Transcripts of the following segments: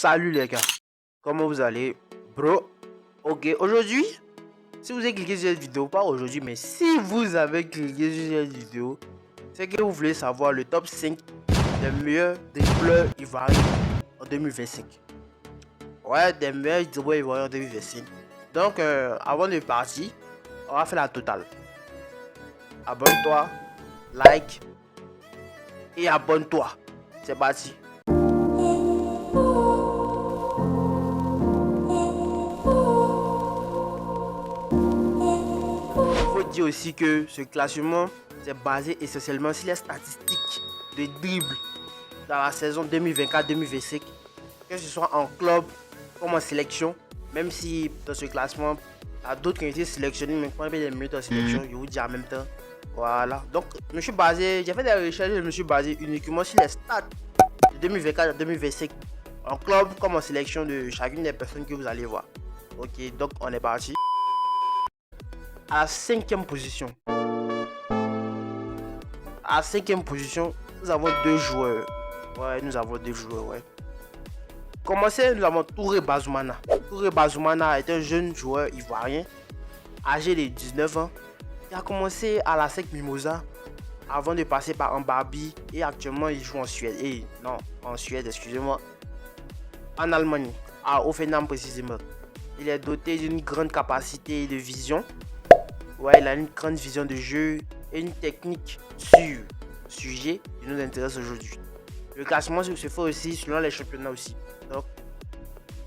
Salut les gars, comment vous allez? Bro, ok, aujourd'hui, si vous avez cliqué sur cette vidéo, pas aujourd'hui, mais si vous avez cliqué sur cette vidéo, c'est que vous voulez savoir le top 5 des meilleurs dribbleurs ivoiriens en 2025. Ouais, des meilleurs dribbleurs ivoiriens en 2025. Donc, avant de partir, on va faire la totale. Abonne-toi, like et abonne-toi. C'est parti. Dire aussi que ce classement c'est basé essentiellement sur les statistiques de dribble dans la saison 2024-2025, que ce soit en club comme en sélection, même si dans ce classement il y a d'autres qui ont été sélectionnés, mais quand il y a des minutes en sélection, je vous dis en même temps. Voilà, donc j'ai fait des recherches, je me suis basé uniquement sur les stats de 2024-2025 en club comme en sélection de chacune des personnes que vous allez voir. Ok, donc on est parti. À la cinquième position, nous avons deux joueurs. Ouais. Commencer, nous avons Touré Bazoumana. Touré Bazoumana est un jeune joueur ivoirien, âgé de 19 ans. Il a commencé à la SEC Mimosa avant de passer par Ambarbi et actuellement il joue en Suède. En Allemagne, à Offenham précisément. Il est doté d'une grande capacité de vision. Ouais, il a une grande vision de jeu et une technique sur sujet qui nous intéresse aujourd'hui. Le classement se fait aussi selon les championnats aussi. Donc,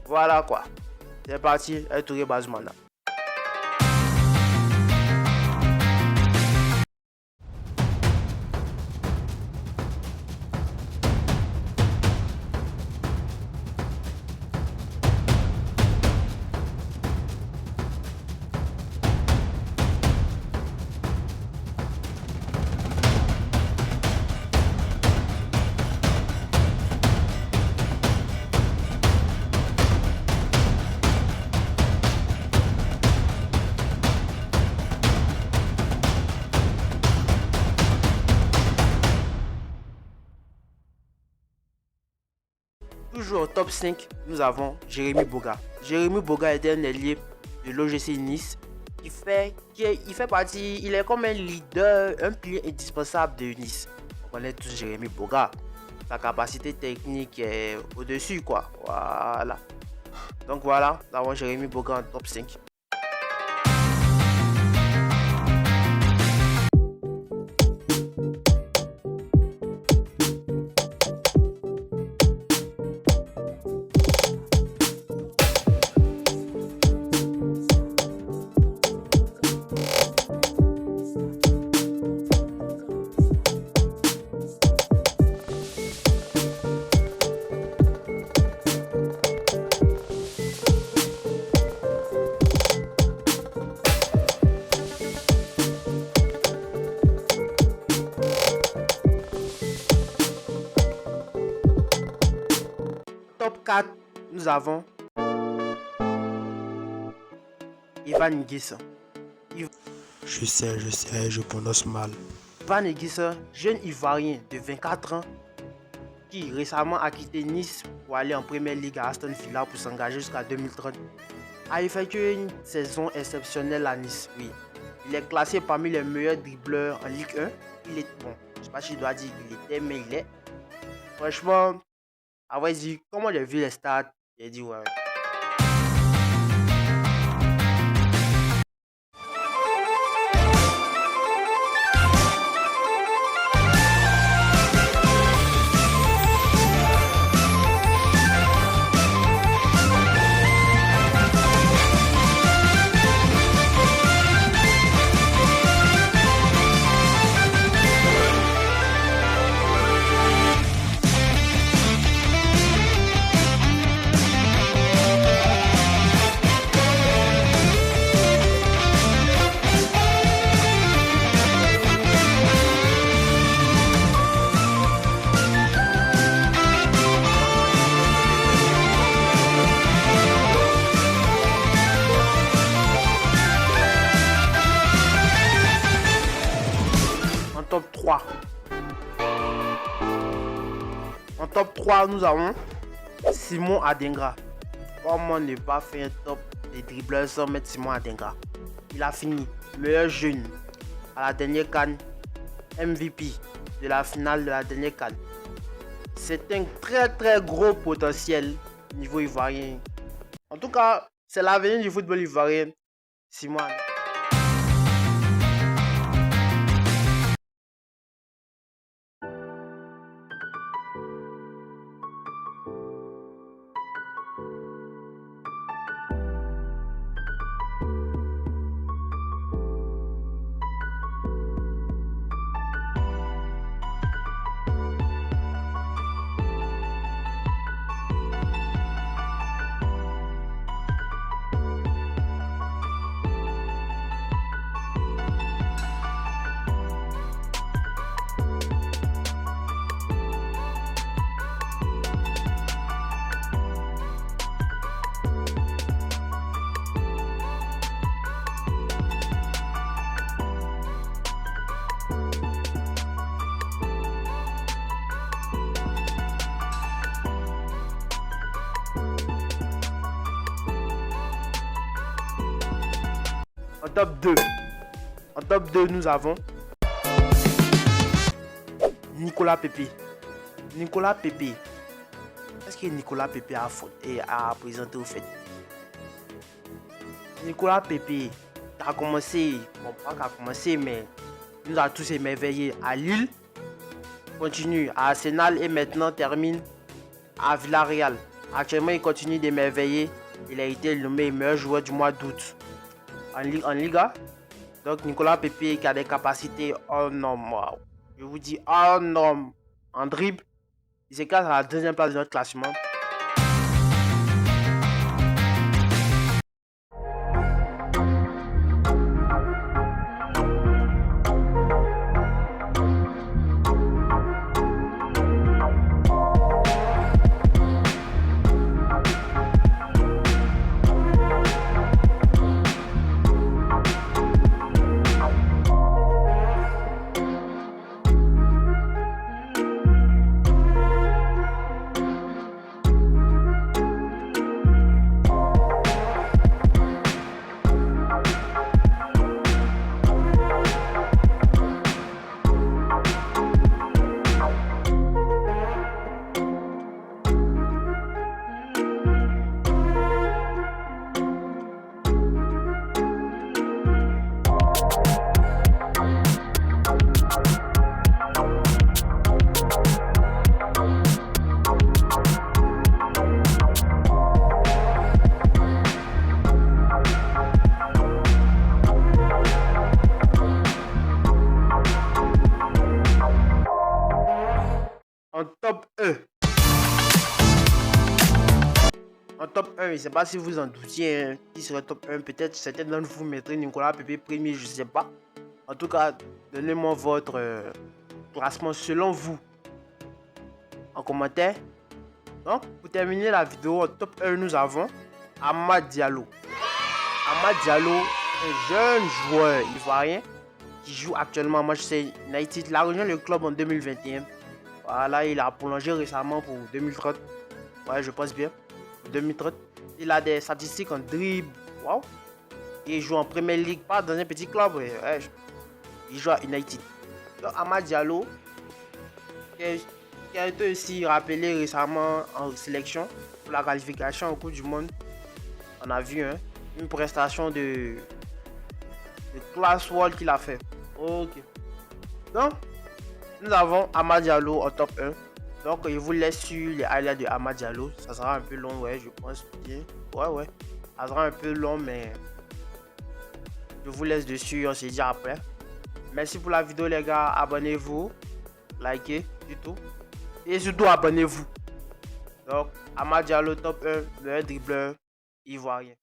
voilà quoi. C'est parti, Touré Bazoumana. Toujours au top 5, nous avons Jérémy Boga. Jérémy Boga est un ailier de l'OGC Nice il fait partie, il est comme un leader, un pilier indispensable de Nice. On connaît tous Jérémy Boga. Sa capacité technique est au-dessus quoi. Voilà. Donc voilà, nous avons Jérémy Boga en top 5. Top 4, nous avons Ivan Nguissa. Je sais, je prononce mal. Ivan Nguissa, jeune Ivoirien de 24 ans qui récemment a quitté Nice pour aller en Première Ligue à Aston Villa pour s'engager jusqu'à 2030, a effectué une saison exceptionnelle à Nice. Oui. Il est classé parmi les meilleurs dribbleurs en Ligue 1. Il est bon, je sais pas si je dois dire il était, mais il est. Franchement, à vrai dire, comment j'ai vu les stats, j'ai dit ouais. Top 3. En top 3, nous avons Simon Adingra. Comment ne pas faire un top des dribbleurs sans mettre Simon Adingra? Il a fini meilleur jeune à la dernière CAN, MVP de la finale de la dernière CAN. C'est un très gros potentiel niveau ivoirien. En tout cas, c'est l'avenir du football ivoirien. Simon Adingra. En top 2, nous avons Nicolas Pepe. Nicolas Pepe. Qu'est-ce que Nicolas Pepe a présenté au fait? Nicolas Pepe a commencé, bon pas qu'à commencer, mais il nous a tous émerveillés à Lille, continue à Arsenal et maintenant termine à Villarreal. Actuellement, il continue d'émerveiller. Il a été nommé meilleur joueur du mois d'août en Liga. Donc Nicolas Pepe qui a des capacités hors normes. Wow. Je vous dis hors normes en dribble. Il s'éclate à la deuxième place de notre classement. En top 1. En top 1, je ne sais pas si vous en doutiez, hein, qui serait top 1. Peut-être certains d'entre vous mettraient Nicolas Pepe premier, je ne sais pas. En tout cas, donnez-moi votre classement selon vous en commentaire. Donc, pour terminer la vidéo, en top 1, nous avons Amad Diallo. Amad Diallo, un jeune joueur ivoirien qui joue actuellement à Manchester United. Il a rejoint le club en 2021. Voilà, il a prolongé récemment pour 2030. Ouais, je pense bien. 2030. Il a des statistiques en dribble. Wow. Il joue en Premier League, pas dans un petit club. Ouais, il joue à United. Donc, Amad Diallo, qui a été aussi rappelé récemment en sélection pour la qualification au Coupe du Monde. On a vu une prestation de classe world qu'il a fait. Ok. Donc, nous avons Amad Diallo en top 1. Donc, je vous laisse sur les highlights de Amad Diallo. Ça sera un peu long, ouais, je pense bien. Ouais. Ça sera un peu long, mais je vous laisse dessus. On se dit après. Merci pour la vidéo, les gars. Abonnez-vous, likez, du tout. Et surtout, abonnez-vous. Donc, Amad Diallo, top 1, le dribbleur ivoirien.